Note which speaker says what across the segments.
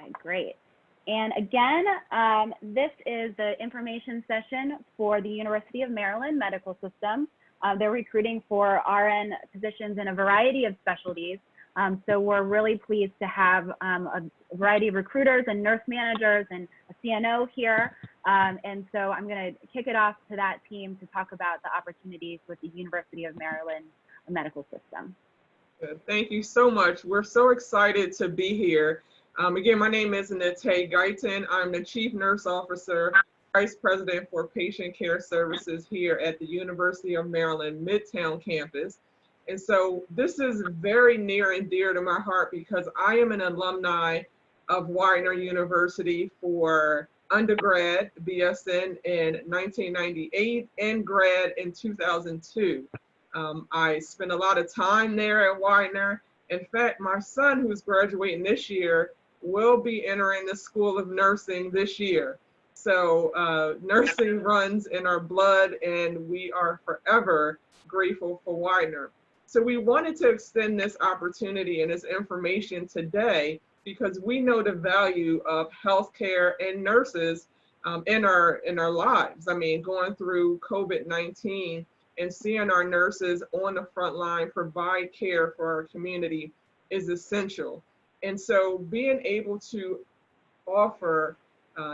Speaker 1: Okay, great. And again, this is the information session for the University of Maryland Medical System. They're recruiting for RN positions in a variety of specialties. So we're really pleased to have a variety of recruiters and nurse managers and a CNO here. And so I'm going to kick it off to that team to talk about the opportunities with the University of Maryland Medical System.
Speaker 2: Thank you so much. We're so excited to be here. Again, my name is Nate Guyton. I'm the Chief Nurse Officer, Vice President for Patient Care Services here at the University of Maryland Midtown campus. And so this is very near and dear to my heart because I am an alumni of Widener University for undergrad, BSN in 1998 and grad in 2002. I spent a lot of time there at Widener. In fact, my son, who's graduating this year, will be entering the School of Nursing this year. So nursing runs in our blood, and we are forever grateful for Widener. So we wanted to extend this opportunity and this information today because we know the value of healthcare and nurses in our lives. I mean, going through COVID-19 and seeing our nurses on the front line provide care for our community is essential. And so being able to offer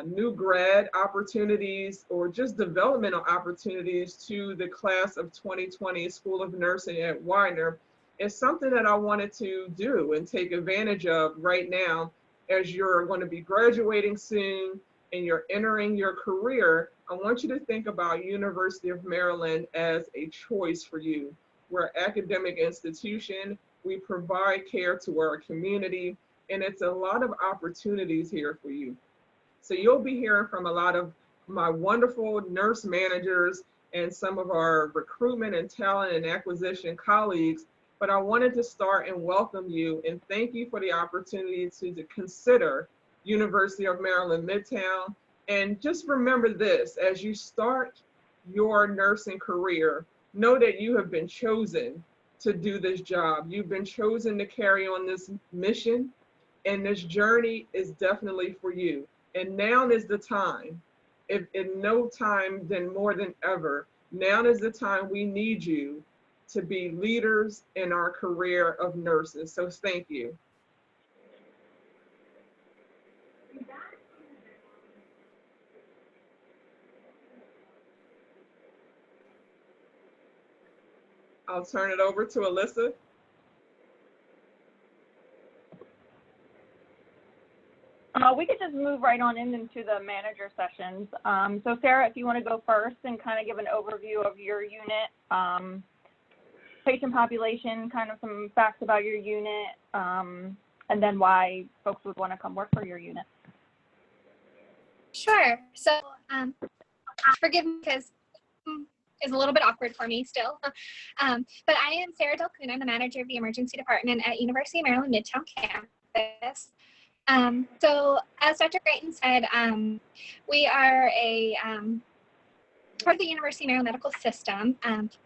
Speaker 2: new grad opportunities or just developmental opportunities to the class of 2020 School of Nursing at Widener is something that I wanted to do and take advantage of right now as you're going to be graduating soon and you're entering your career. I want you to think about University of Maryland as a choice for you. We're an academic institution. We provide care to our community, and it's a lot of opportunities here for you. So you'll be hearing from a lot of my wonderful nurse managers and some of our recruitment and talent and acquisition colleagues, but I wanted to start and welcome you and thank you for the opportunity to consider University of Maryland Midtown. And just remember this, as you start your nursing career, know that you have been chosen to do this job. You've been chosen to carry on this mission, and this journey is definitely for you. And now is the time, if in no time then more than ever, now is the time we need you to be leaders in our career of nurses. So thank you. I'll turn it over to Alyssa.
Speaker 3: We could just move right on into the manager sessions. So Sarah, if you want to go first and kind of give an overview of your unit, patient population, kind of some facts about your unit, and then why folks would want to come work for your unit.
Speaker 4: Sure. So forgive me because is a little bit awkward for me still. But I am Sarah Delcoon. I'm the manager of the emergency department at University of Maryland Midtown campus. So as Dr. Guyton said, we are a part of the University of Maryland Medical System.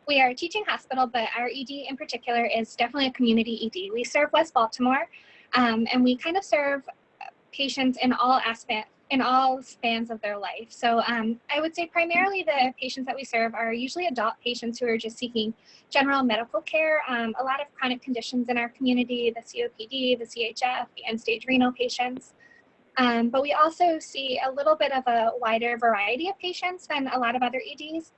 Speaker 4: We are a teaching hospital, but our ED in particular is definitely a community ED. We serve West Baltimore, and we kind of serve patients in all aspects, in all spans of their life. So I would say primarily the patients that we serve are usually adult patients who are just seeking general medical care, a lot of chronic conditions in our community, the COPD, the CHF, the end-stage renal patients. But we also see a little bit of a wider variety of patients than a lot of other EDs.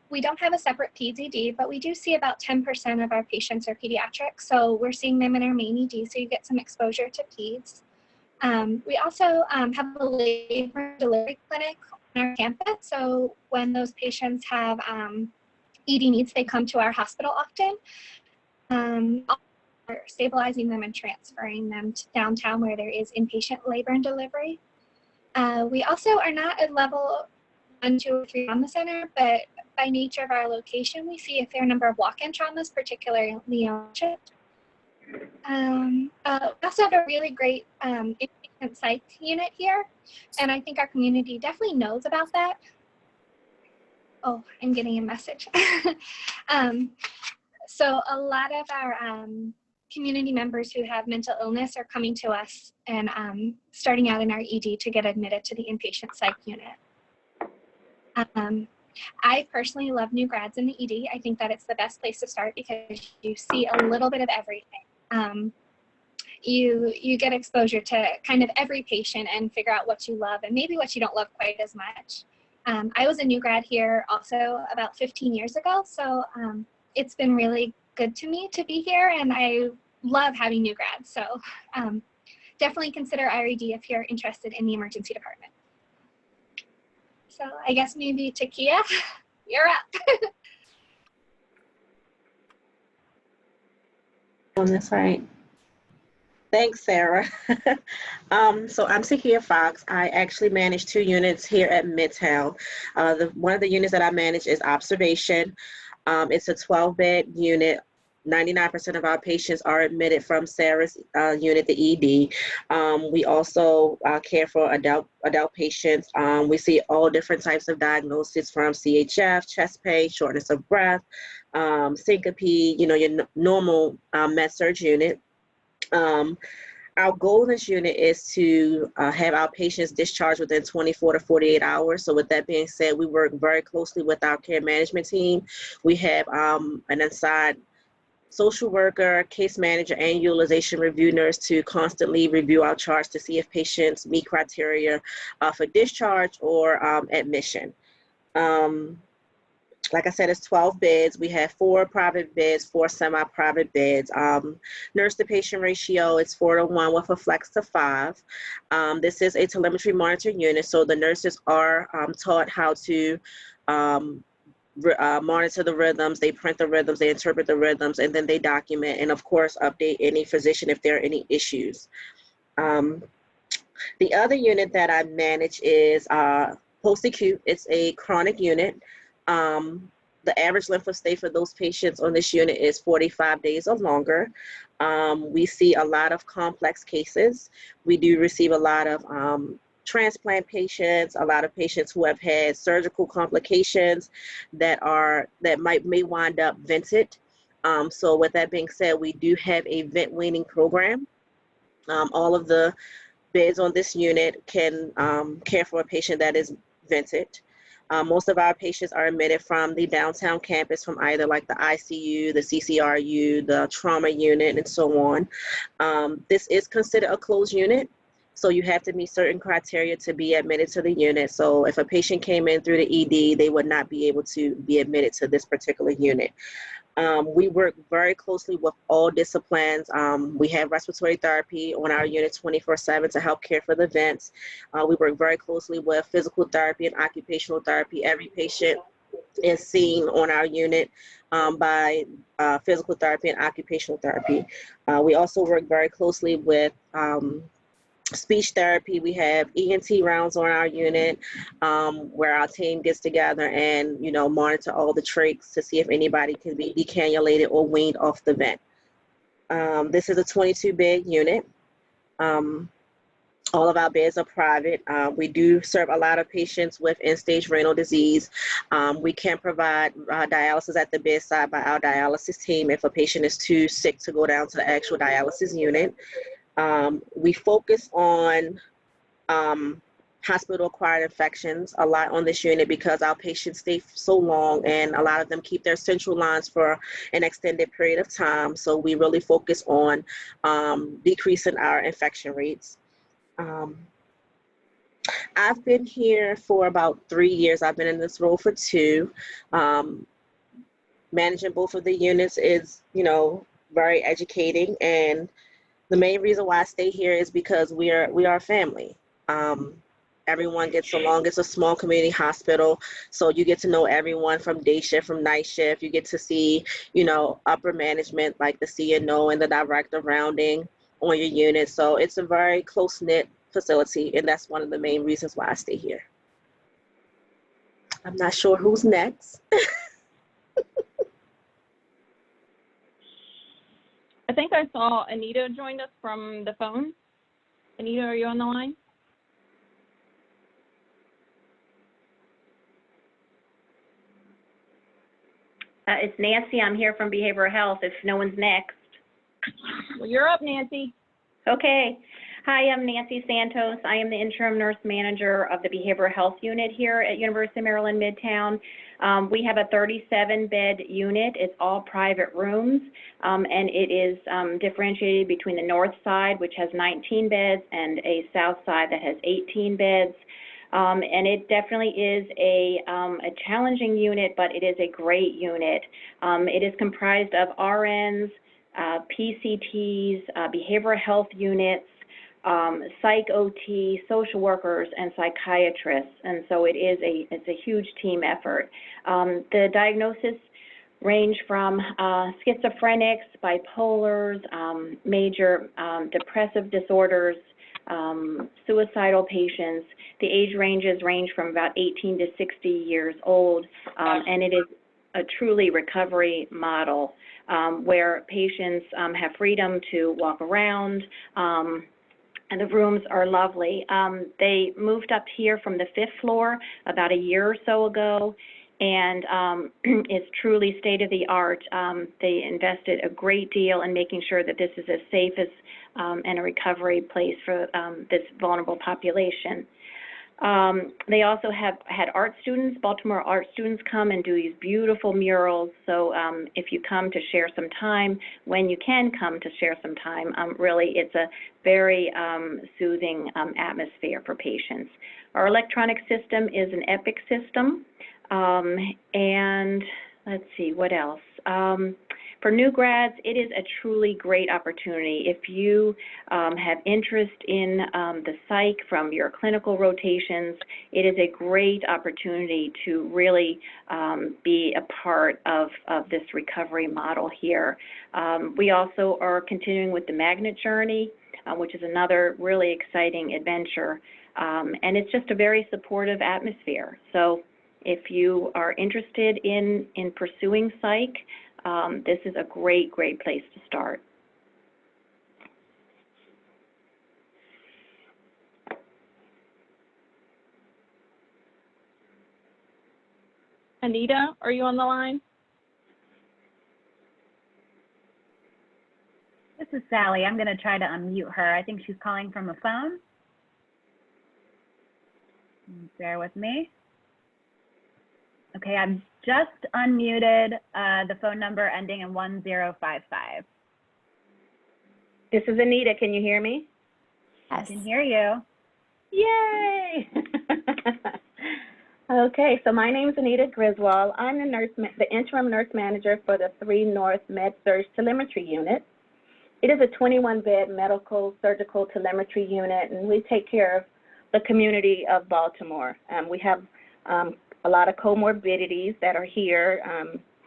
Speaker 4: We don't have a separate PEDS ED, but we do see about 10% of our patients are pediatric. So we're seeing them in our main ED, so you get some exposure to PEDS. We also have a labor delivery clinic on our campus. So when those patients have ED needs, they come to our hospital often. We're stabilizing them and transferring them to downtown where there is inpatient labor and delivery. We also are not at level 1, 2, or 3 trauma center, but by nature of our location, we see a fair number of walk-in traumas, particularly on shift. We also have a really great inpatient psych unit here, and I think our community definitely knows about that. Oh, I'm getting a message. So a lot of our community members who have mental illness are coming to us and starting out in our ED to get admitted to the inpatient psych unit. I personally love new grads in the ED. I think that it's the best place to start because you see a little bit of everything. You get exposure to kind of every patient and figure out what you love and maybe what you don't love quite as much. I was a new grad here also about 15 years ago, so it's been really good to me to be here, and I love having new grads. So definitely consider IRED if you're interested in the emergency department. So I guess maybe Takia, you're up.
Speaker 5: On this side. Thanks, Sarah. So I'm Takia Fox. I actually manage 2 units here at Midtown. One of the units that I manage is observation. It's a 12-bed unit. 99% of our patients are admitted from Sarah's unit, the ED. We also care for adult patients. We see all different types of diagnoses from CHF, chest pain, shortness of breath, syncope, your normal med-surg unit. Our goal in this unit is to have our patients discharged within 24 to 48 hours. So with that being said, we work very closely with our care management team. We have an inside social worker, case manager, and utilization review nurse to constantly review our charts to see if patients meet criteria for discharge or admission. Like I said, it's 12 beds. We have 4 private beds, 4 semi-private beds. Nurse to patient ratio is 4:1 with a flex to 5. This is a telemetry monitoring unit, so the nurses are taught how to monitor the rhythms, they print the rhythms, they interpret the rhythms, and then they document and of course update any physician if there are any issues. The other unit that I manage is post-acute. It's a chronic unit. The average length of stay for those patients on this unit is 45 days or longer. We see a lot of complex cases. We do receive a lot of transplant patients, a lot of patients who have had surgical complications that may wind up vented. So with that being said, we do have a vent weaning program. All of the beds on this unit can care for a patient that is vented. Most of our patients are admitted from the downtown campus from either like the ICU, the CCRU, the trauma unit, and so on. This is considered a closed unit. So you have to meet certain criteria to be admitted to the unit. So if a patient came in through the ED, they would not be able to be admitted to this particular unit. We work very closely with all disciplines. We have respiratory therapy on our unit 24/7 to help care for the vents. We work very closely with physical therapy and occupational therapy. Every patient is seen on our unit by physical therapy and occupational therapy. We also work very closely with speech therapy. We have ENT rounds on our unit where our team gets together and monitor all the trachs to see if anybody can be decannulated or weaned off the vent. This is a 22-bed unit. All of our beds are private. We do serve a lot of patients with end-stage renal disease. We can provide dialysis at the bedside by our dialysis team if a patient is too sick to go down to the actual dialysis unit. We focus on hospital-acquired infections a lot on this unit because our patients stay so long and a lot of them keep their central lines for an extended period of time. So we really focus on decreasing our infection rates. I've been here for about 3 years. I've been in this role for 2. Managing both of the units is, very educating, and the main reason why I stay here is because we are a family. Everyone gets along. It's a small community hospital, so you get to know everyone from day shift, from night shift. You get to see, upper management like the CNO and the director rounding on your unit. So it's a very close-knit facility, and that's one of the main reasons why I stay here. I'm not sure who's next.
Speaker 3: I think I saw Anita joined us from the phone. Anita, are you on the line?
Speaker 6: It's Nancy. I'm here from Behavioral Health if no one's next.
Speaker 3: Well, you're up, Nancy.
Speaker 6: Okay. Hi, I'm Nancy Santos. I am the interim nurse manager of the behavioral health unit here at University of Maryland Midtown. We have a 37-bed unit. It's all private rooms, and it is differentiated between the north side, which has 19 beds, and a south side that has 18 beds. And it definitely is a challenging unit, but it is a great unit. It is comprised of RNs, PCTs, behavioral health units, psych OT, social workers, and psychiatrists, and so it's a huge team effort. The diagnosis range from schizophrenics, bipolars, major depressive disorders, suicidal patients. The age range from about 18 to 60 years old, and it is a truly recovery model where patients have freedom to walk around, and the rooms are lovely. They moved up here from the 5th floor about a year or so ago, and it's truly state-of-the-art. They invested a great deal in making sure that this is as safe as and a recovery place for this vulnerable population. They also have had art students, Baltimore art students, come and do these beautiful murals. So if you come to share some time, when you can come to share some time, really it's a very soothing atmosphere for patients. Our electronic system is an Epic system. And let's see, what else? For new grads, it is a truly great opportunity. If you have interest in the psych from your clinical rotations, it is a great opportunity to really be a part of this recovery model here. We also are continuing with the Magnet Journey, which is another really exciting adventure. And it's just a very supportive atmosphere. So if you are interested in pursuing psych, this is a great place to start.
Speaker 3: Anita, are you on the line?
Speaker 1: This is Sally. I'm going to try to unmute her. I think she's calling from a phone. Bear with me. Okay, I've just unmuted the phone number ending in 1055.
Speaker 7: This is Anita. Can you hear me?
Speaker 1: I can hear you.
Speaker 7: Yay! Okay, so my name is Anita Griswold. I'm the interim nurse manager for the 3 North Med-Surg Telemetry Unit. It is a 21-bed medical surgical telemetry unit, and we take care of the community of Baltimore. We have a lot of comorbidities that are here,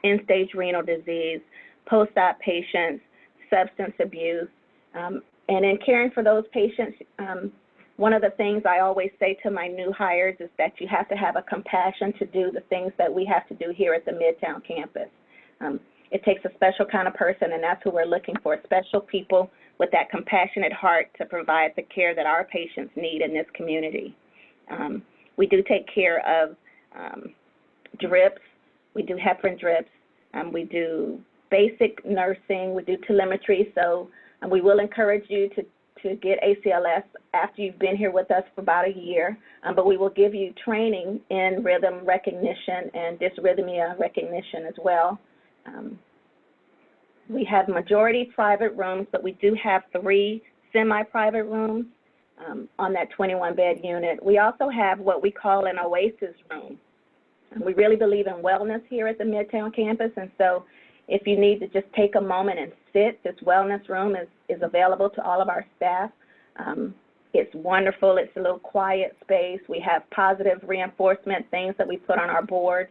Speaker 7: end-stage renal disease, post-op patients, substance abuse. And in caring for those patients, one of the things I always say to my new hires is that you have to have a compassion to do the things that we have to do here at the Midtown campus. It takes a special kind of person, and that's who we're looking for, special people with that compassionate heart to provide the care that our patients need in this community. We do take care of drips. We do heparin drips. We do basic nursing. We do telemetry. So we will encourage you to get ACLS after you've been here with us for about a year. But we will give you training in rhythm recognition and dysrhythmia recognition as well. We have majority private rooms, but we do have 3 semi-private rooms on that 21-bed unit. We also have what we call an oasis room. And we really believe in wellness here at the Midtown campus, and so if you need to just take a moment and sit, this wellness room is available to all of our staff. It's wonderful. It's a little quiet space. We have positive reinforcement things that we put on our board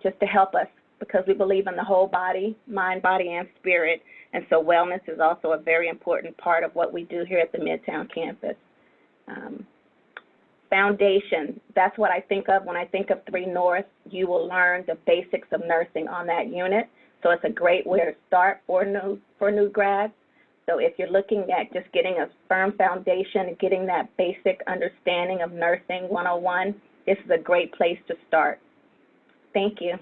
Speaker 7: just to help us, because we believe in the whole body, mind, body, and spirit. And so wellness is also a very important part of what we do here at the Midtown campus. Foundation, that's what I think of when I think of 3 North. You will learn the basics of nursing on that unit. So it's a great way to start for new grads. So if you're looking at just getting a firm foundation and getting that basic understanding of nursing 101, this is a great place to start. Thank you.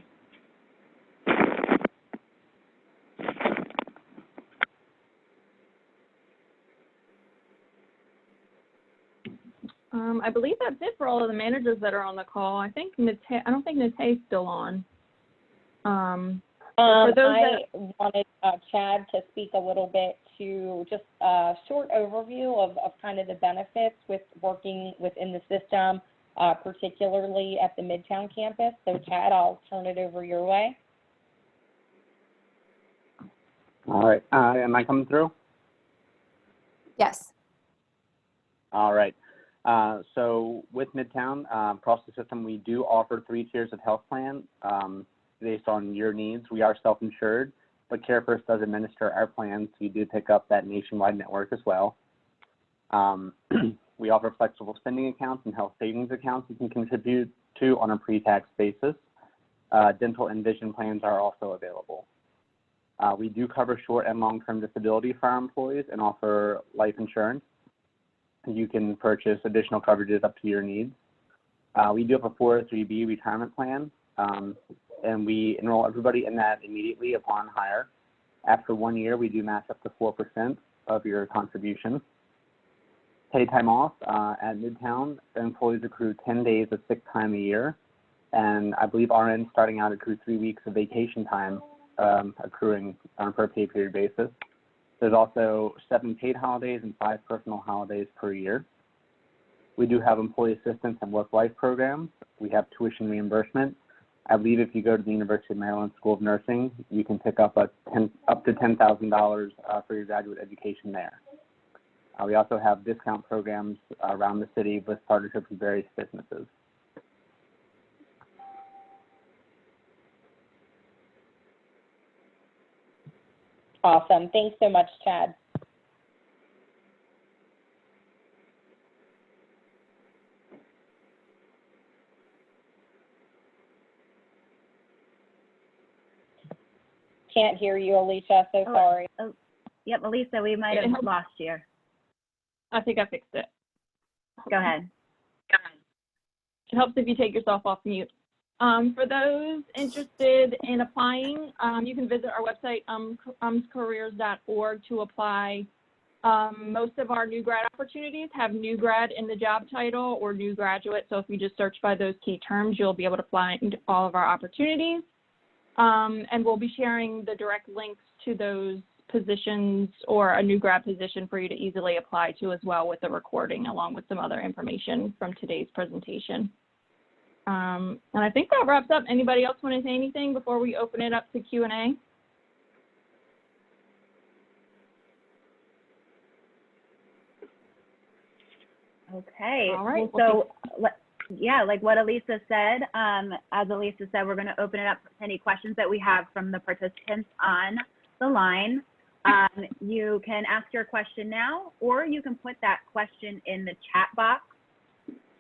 Speaker 3: I believe that's it for all of the managers that are on the call. I think I don't think Nate's still on. For those
Speaker 8: I wanted Chad to speak a little bit to just a short overview of kind of the benefits with working within the system, particularly at the Midtown campus. So Chad, I'll turn it over your way.
Speaker 9: All right. Am I coming through?
Speaker 10: Yes.
Speaker 9: All right. So with Midtown, across the system, we do offer 3 tiers of health plan based on your needs. We are self-insured, but CareFirst does administer our plans, so you do pick up that nationwide network as well. We offer flexible spending accounts and health savings accounts you can contribute to on a pre-tax basis. Dental and vision plans are also available. We do cover short and long-term disability for our employees and offer life insurance. You can purchase additional coverages up to your needs. We do have a 403B retirement plan, and we enroll everybody in that immediately upon hire. After 1 year, we do match up to 4% of your contributions. Paid time off at Midtown, employees accrue 10 days of sick time a year, and I believe RNs starting out accrue 3 weeks of vacation time, accruing on a per pay period basis. There's also 7 paid holidays and 5 personal holidays per year. We do have employee assistance and work-life programs. We have tuition reimbursement. I believe if you go to the University of Maryland School of Nursing, you can pick up up to $10,000 for your graduate education there. We also have discount programs around the city with partnerships with various businesses.
Speaker 8: Awesome. Thanks so much, Chad. Can't hear you, Alicia, so sorry.
Speaker 1: Oh, yep, Elisa, we might have lost you.
Speaker 3: I think I fixed it.
Speaker 1: Go ahead.
Speaker 3: It helps if you take yourself off mute. For those interested in applying, you can visit our website, umscareers.org, to apply. Most of our new grad opportunities have new grad in the job title or new graduate. So if you just search by those key terms, you'll be able to find all of our opportunities. And we'll be sharing the direct links to those positions or a new grad position for you to easily apply to as well, with the recording along with some other information from today's presentation. And I think that wraps up. Anybody else want to say anything before we open it up to Q&A?
Speaker 1: Okay.
Speaker 3: All right.
Speaker 1: So, yeah, like what Elisa said, as Elisa said, we're going to open it up to any questions that we have from the participants on the line. You can ask your question now, or you can put that question in the chat box.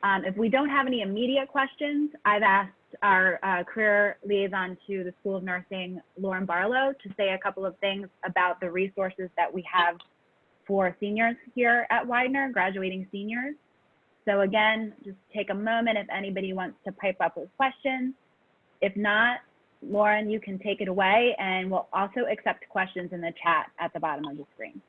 Speaker 1: If we don't have any immediate questions, I've asked our career liaison to the School of Nursing, Lauren Barlow, to say a couple of things about the resources that we have for seniors here at Widener, graduating seniors. So again, just take a moment if anybody wants to pipe up with questions. If not, Lauren, you can take it away, and we'll also accept questions in the chat at the bottom of the screen.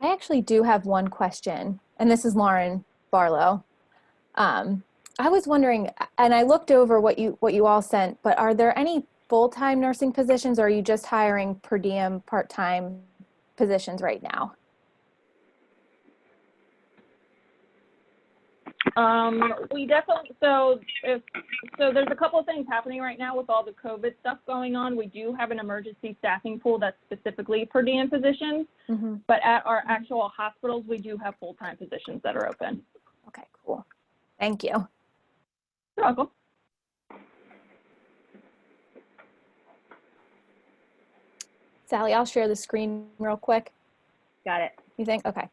Speaker 10: I actually do have one question, and this is Lauren Barlow. I was wondering, and I looked over what you all sent, but are there any full-time nursing positions, or are you just hiring per diem, part-time positions right now?
Speaker 3: We definitely, so there's a couple of things happening right now with all the COVID stuff going on. We do have an emergency staffing pool that's specifically per diem positions, but at our actual hospitals, we do have full-time positions that are open.
Speaker 10: Okay, cool. Thank you.
Speaker 3: You're welcome.
Speaker 10: Sally, I'll share the screen real quick.
Speaker 1: Got it.
Speaker 10: You think? Okay.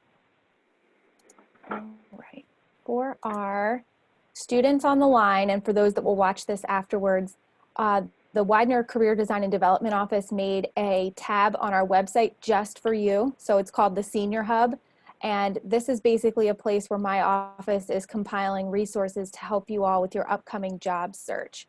Speaker 10: All right. For our students on the line, and for those that will watch this afterwards, the Widener Career Design and Development Office made a tab on our website just for you. So it's called the Senior Hub. And this is basically a place where my office is compiling resources to help you all with your upcoming job search.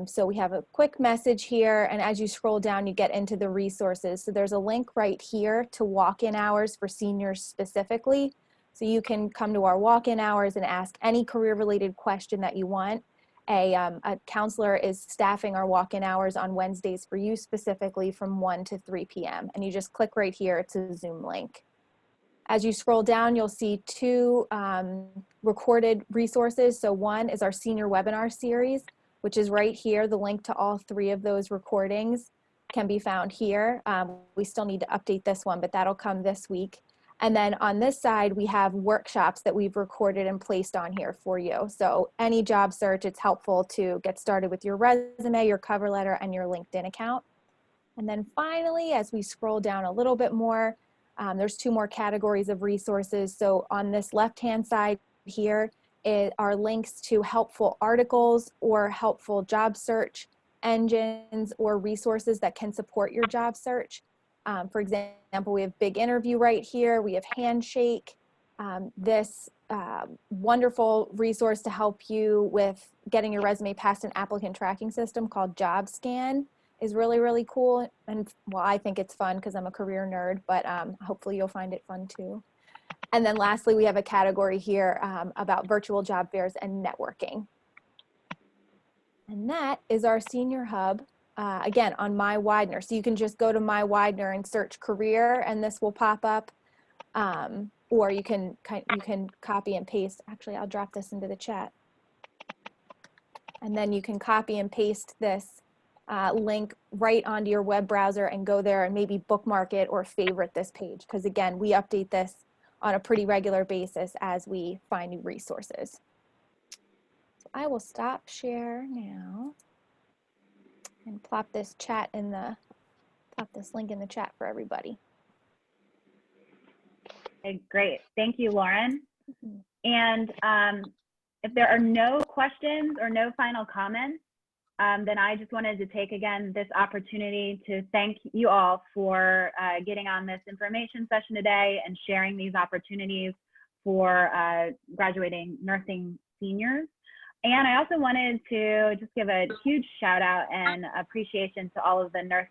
Speaker 10: So we have a quick message here, and as you scroll down, you get into the resources. So there's a link right here to walk-in hours for seniors specifically. So you can come to our walk-in hours and ask any career-related question that you want. A counselor is staffing our walk-in hours on Wednesdays for you specifically from 1 to 3 p.m. And you just click right here, it's a Zoom link. As you scroll down, you'll see two recorded resources. So one is our senior webinar series, which is right here. The link to all 3 of those recordings can be found here. We still need to update this one, but that'll come this week. And then on this side, we have workshops that we've recorded and placed on here for you. So any job search, it's helpful to get started with your resume, your cover letter, and your LinkedIn account. And then finally, as we scroll down a little bit more, there's 2 more categories of resources. So on this left-hand side here are links to helpful articles or helpful job search engines or resources that can support your job search. For example, we have Big Interview right here. We have Handshake, this wonderful resource to help you with getting your resume past an applicant tracking system called JobScan is really, really cool. And well, I think it's fun because I'm a career nerd, but hopefully you'll find it fun too. And then lastly, we have a category here about virtual job fairs and networking. And that is our senior hub. Again, on My Widener. So you can just go to My Widener and search career and this will pop up. Or you can copy and paste. Actually, I'll drop this into the chat. And then you can copy and paste this link right onto your web browser and go there and maybe bookmark it or favorite this page. Because again, we update this on a pretty regular basis as we find new resources. So I will stop share now. And plop this link in the chat for everybody.
Speaker 1: Okay, great. Thank you, Lauren. And if there are no questions or no final comments, then I just wanted to take again this opportunity to thank you all for getting on this information session today and sharing these opportunities for graduating nursing seniors. And I also wanted to just give a huge shout out and appreciation to all of the nurse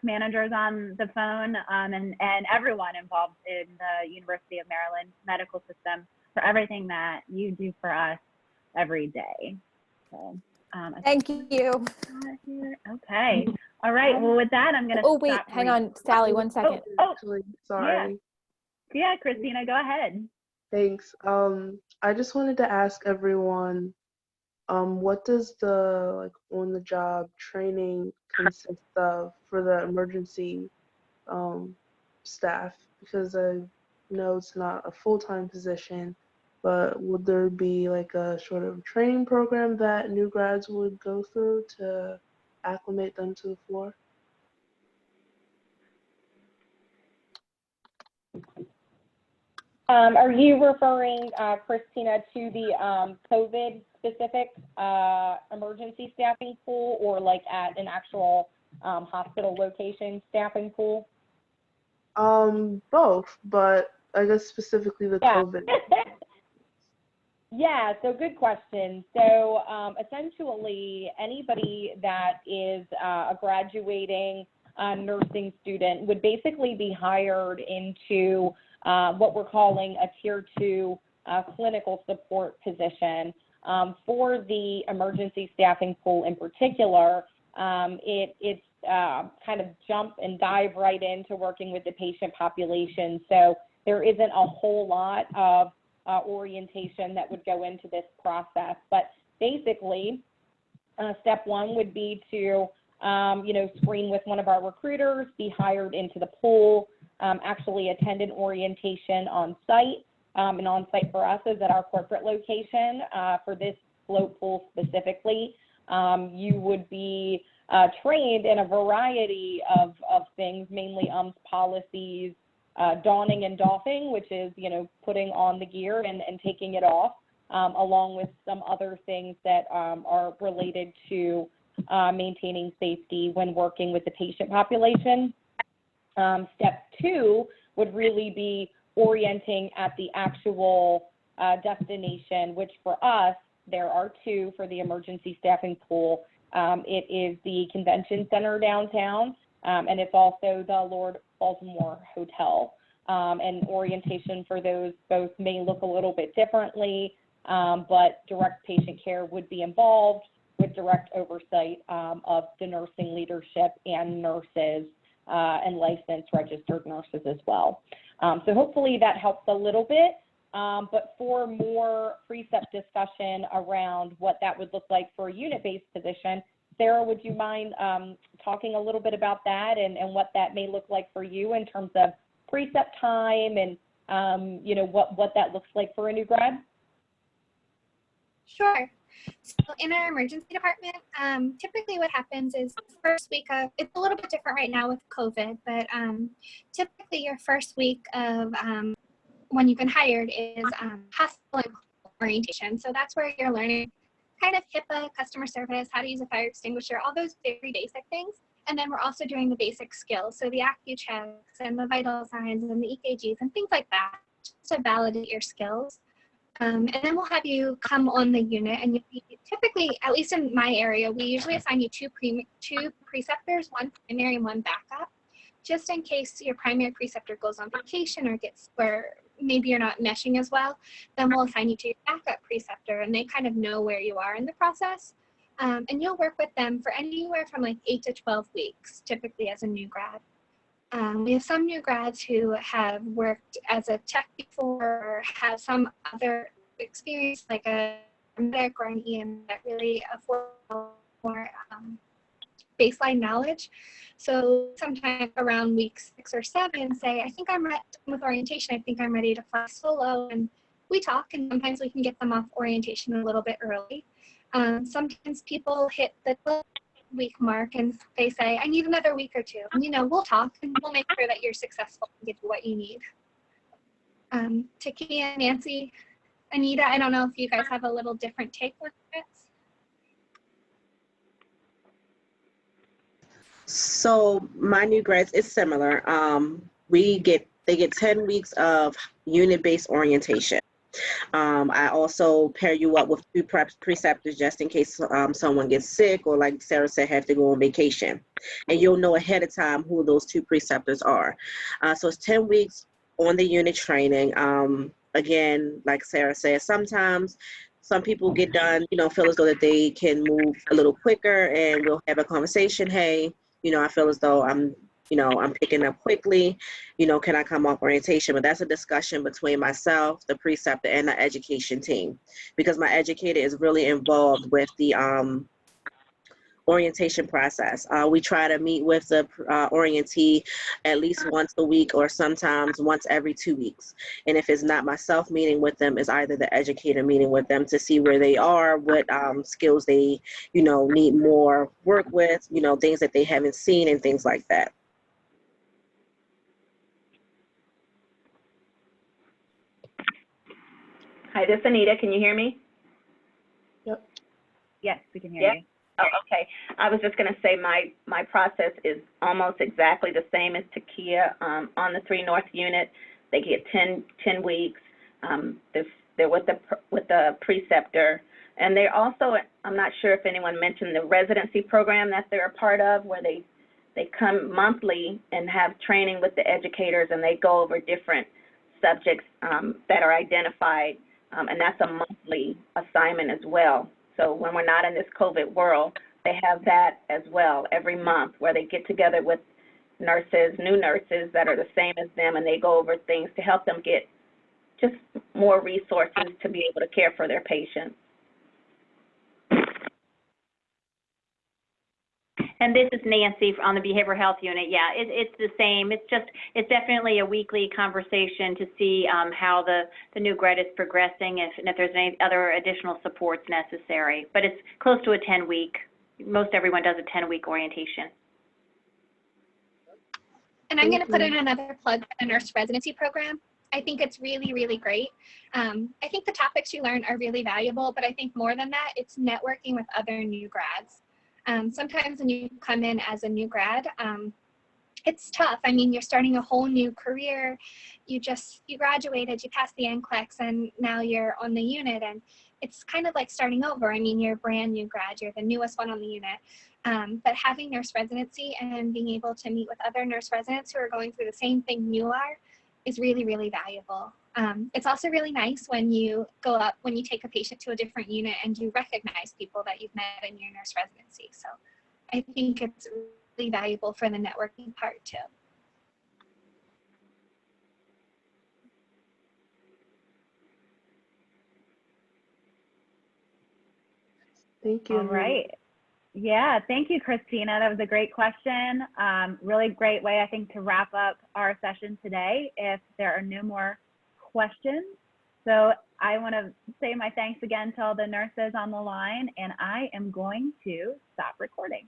Speaker 1: managers on the phone and everyone involved in the University of Maryland medical system for everything that you do for us every day. So,
Speaker 10: thank you.
Speaker 1: Okay. All right. Well, with that, I'm going to
Speaker 10: Oh, wait, hang on, Sally, 1 second.
Speaker 11: Actually, sorry.
Speaker 1: Yeah, Christina, go ahead.
Speaker 11: Thanks. I just wanted to ask everyone, what does the on-the-job training consist of for the emergency staff? Because I know it's not a full-time position, but would there be like a sort of training program that new grads would go through to acclimate them to the floor?
Speaker 8: Are you referring, Christina, to the COVID-specific emergency staffing pool, or like at an actual hospital location staffing pool?
Speaker 11: Both, but I guess specifically the COVID.
Speaker 8: Yeah, so good question. So essentially, anybody that is a graduating nursing student would basically be hired into what we're calling a Tier 2 clinical support position. For the emergency staffing pool in particular, it's kind of jump and dive right into working with the patient population. So there isn't a whole lot of orientation that would go into this process. But basically, step one would be to screen with one of our recruiters, be hired into the pool, actually attend an orientation on site. And on site for us is at our corporate location. For this float pool specifically, you would be trained in a variety of things, mainly policies, donning and doffing, which is, putting on the gear and taking it off, along with some other things that are related to maintaining safety when working with the patient population. Step two would really be orienting at the actual destination, which for us there are two for the emergency staffing pool. It is the Convention Center downtown, and it's also the Lord Baltimore Hotel. And orientation for those both may look a little bit differently, but direct patient care would be involved with direct oversight of the nursing leadership and nurses and licensed registered nurses as well. So hopefully that helps a little bit. But for more precept discussion around what that would look like for a unit-based position, Sarah, would you mind talking a little bit about that and what that may look like for you in terms of precept time and you know, what that looks like for a new grad?
Speaker 4: Sure. So in our emergency department, typically what happens is first week of, it's a little bit different right now with COVID, but typically your first week of when you've been hired is hospital orientation. So that's where you're learning kind of HIPAA, customer service, how to use a fire extinguisher, all those very basic things. And then we're also doing the basic skills. So the AccuChecks and the vital signs and the EKGs and things like that, just to validate your skills. And then we'll have you come on the unit, and you'll be typically, at least in my area, we usually assign you two preceptors, one primary and one backup, just in case your primary preceptor goes on vacation or gets where maybe you're not meshing as well. Then we'll assign you to your backup preceptor, and they kind of know where you are in the process. And you'll work with them for anywhere from like 8 to 12 weeks, typically as a new grad. We have some new grads who have worked as a tech before or have some other experience like a medic or an EM that really afford more baseline knowledge. So sometimes around week 6 or 7 say, I think I'm ready with orientation, I think I'm ready to fly solo. And we talk, and sometimes we can get them off orientation a little bit early. Sometimes people hit the 12-week mark and they say, I need another week or 2. And, you know, we'll talk and we'll make sure that you're successful and give you what you need. Takia, Nancy, Anita, I don't know if you guys have a little different take on this.
Speaker 5: So my new grads, it's similar. They get 10 weeks of unit-based orientation. I also pair you up with 2 preceptors just in case someone gets sick or, like Sarah said, have to go on vacation. And you'll know ahead of time who those 2 preceptors are. So it's 10 weeks on the unit training. Again, like Sarah said, sometimes some people get done, you know, feel as though that they can move a little quicker, and we'll have a conversation. Hey, you know, I feel as though I'm picking up quickly, you know, can I come off orientation? But that's a discussion between myself, the preceptor, and the education team, because my educator is really involved with the orientation process. We try to meet with the orientee at least once a week or sometimes once every 2 weeks. And if it's not myself meeting with them, it's either the educator meeting with them to see where they are, what skills they, you know, need more work with, you know, things that they haven't seen and things like that.
Speaker 7: Hi, this is Anita. Can you hear me?
Speaker 11: Yep.
Speaker 1: Yes, we can hear you.
Speaker 7: Oh, okay. I was just going to say my process is almost exactly the same as Takia on the 3 North unit. They get 10 weeks. They're with the preceptor. And they're also, I'm not sure if anyone mentioned the residency program that they're a part of, where they come monthly and have training with the educators, and they go over different subjects that are identified. And that's a monthly assignment as well. So when we're not in this COVID world, they have that as well every month, where they get together with nurses, new nurses that are the same as them, and they go over things to help them get just more resources to be able to care for their patients.
Speaker 6: And this is Nancy on the behavioral health unit. Yeah, it's the same. It's definitely a weekly conversation to see how the new grad is progressing, and if there's any other additional supports necessary. But it's close to a 10-week. Most everyone does a 10-week orientation.
Speaker 4: And I'm going to put in another plug for the nurse residency program. I think it's really, really great. I think the topics you learn are really valuable, but I think more than that, it's networking with other new grads. Sometimes when you come in as a new grad, it's tough. I mean, you're starting a whole new career. You graduated, you passed the NCLEX, and now you're on the unit, and it's kind of like starting over. I mean, you're a brand new grad, you're the newest one on the unit. But having nurse residency and being able to meet with other nurse residents who are going through the same thing you are is really, really valuable. It's also really nice when you when you take a patient to a different unit and you recognize people that you've met in your nurse residency. So I think it's really valuable for the networking part too.
Speaker 11: Thank you.
Speaker 1: All
Speaker 11: everyone.
Speaker 1: right. Yeah, thank you, Christina. That was a great question. Really great way, I think, to wrap up our session today if there are no more questions. So I want to say my thanks again to all the nurses on the line, and I am going to stop recording.